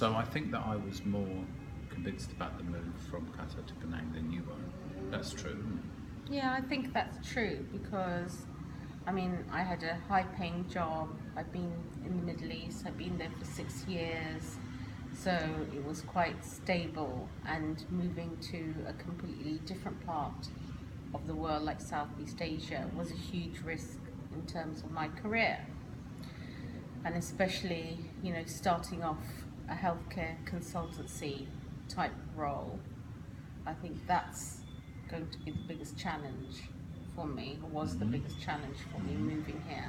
So I think that I was more convinced about the move from Qatar to Penang than you were. That's true, isn't it? Yeah, I think that's true because, I mean, I had a high-paying job. I've been in the Middle East. I've been there for 6 years, so it was quite stable. And moving to a completely different part of the world, like Southeast Asia, was a huge risk in terms of my career, and especially, starting off a healthcare consultancy type role. I think that's going to be the biggest challenge for me, or was the biggest challenge for me moving here.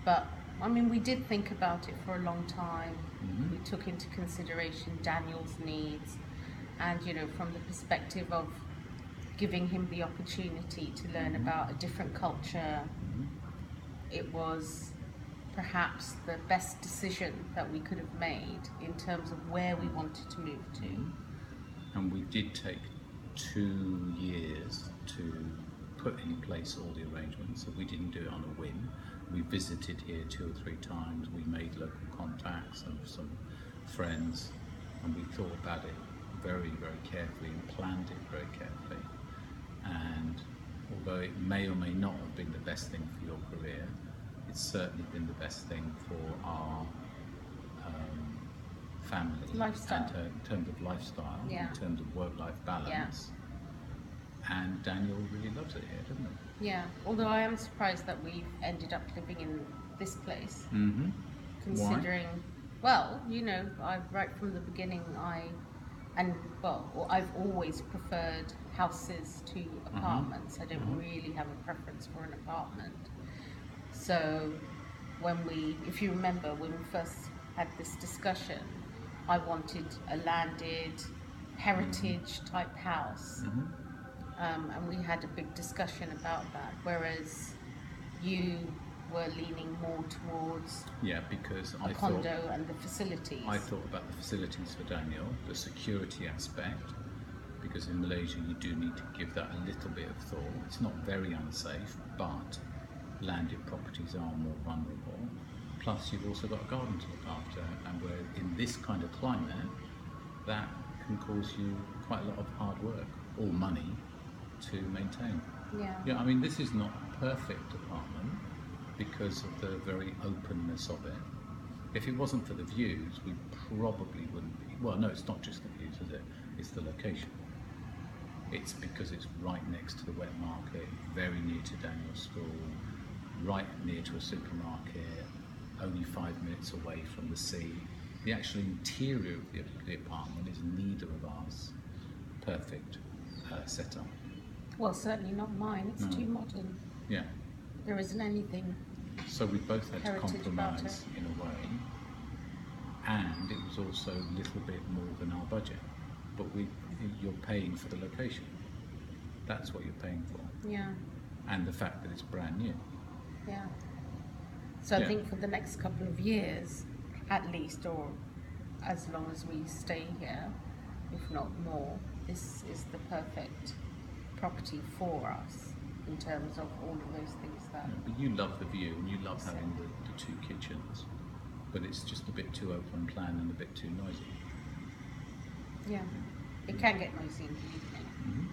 But I mean, we did think about it for a long time. We took into consideration Daniel's needs, and from the perspective of giving him the opportunity to learn about a different culture, it was perhaps the best decision that we could have made in terms of where we wanted to move to. And we did take 2 years to put in place all the arrangements, so we didn't do it on a whim. We visited here 2 or 3 times, we made local contacts and some friends, and we thought about it very, very carefully and planned it very carefully. And although it may or may not have been the best thing for your career, it's certainly been the best thing for our family. Lifestyle. And, in terms of lifestyle, Yeah. in terms of work-life balance. And Daniel really loves it here, doesn't he? Yeah, although I am surprised that we've ended up living in this place, Mm-hmm. considering, well, right from the beginning, I've always preferred houses to apartments. I don't really have a preference for an apartment. So if you remember, when we first had this discussion, I wanted a landed heritage type house. And we had a big discussion about that, whereas you were leaning more towards Because a condo and the facilities. I thought about the facilities for Daniel, the security aspect, because in Malaysia you do need to give that a little bit of thought. It's not very unsafe, but landed properties are more vulnerable. Plus you've also got a garden to look after, and where in this kind of climate, that can cause you quite a lot of hard work or money to maintain. Yeah. I mean, this is not a perfect apartment because of the very openness of it. If it wasn't for the views, we probably wouldn't be. Well, no, it's not just the views, is it? It's the location. It's because it's right next to the wet market, very near to Daniel's school, right near to a supermarket, only 5 minutes away from the sea. The actual interior of the apartment is neither of ours perfect setup. Well, certainly not mine. It's too modern. Yeah. There isn't anything. So we both had to Heritage about compromise in a way, and it was also a little bit more than our budget. But you're paying for the location. That's what you're paying for, Yeah. and the fact that it's brand new. Yeah. So I Yeah. think for the next couple of years, at least, or as long as we stay here, if not more, this is the perfect property for us in terms of all of those things that. But you love the view, and you love having the 2 kitchens, but it's just a bit too open plan and a bit too noisy. Yeah. It can get noisy in the evening.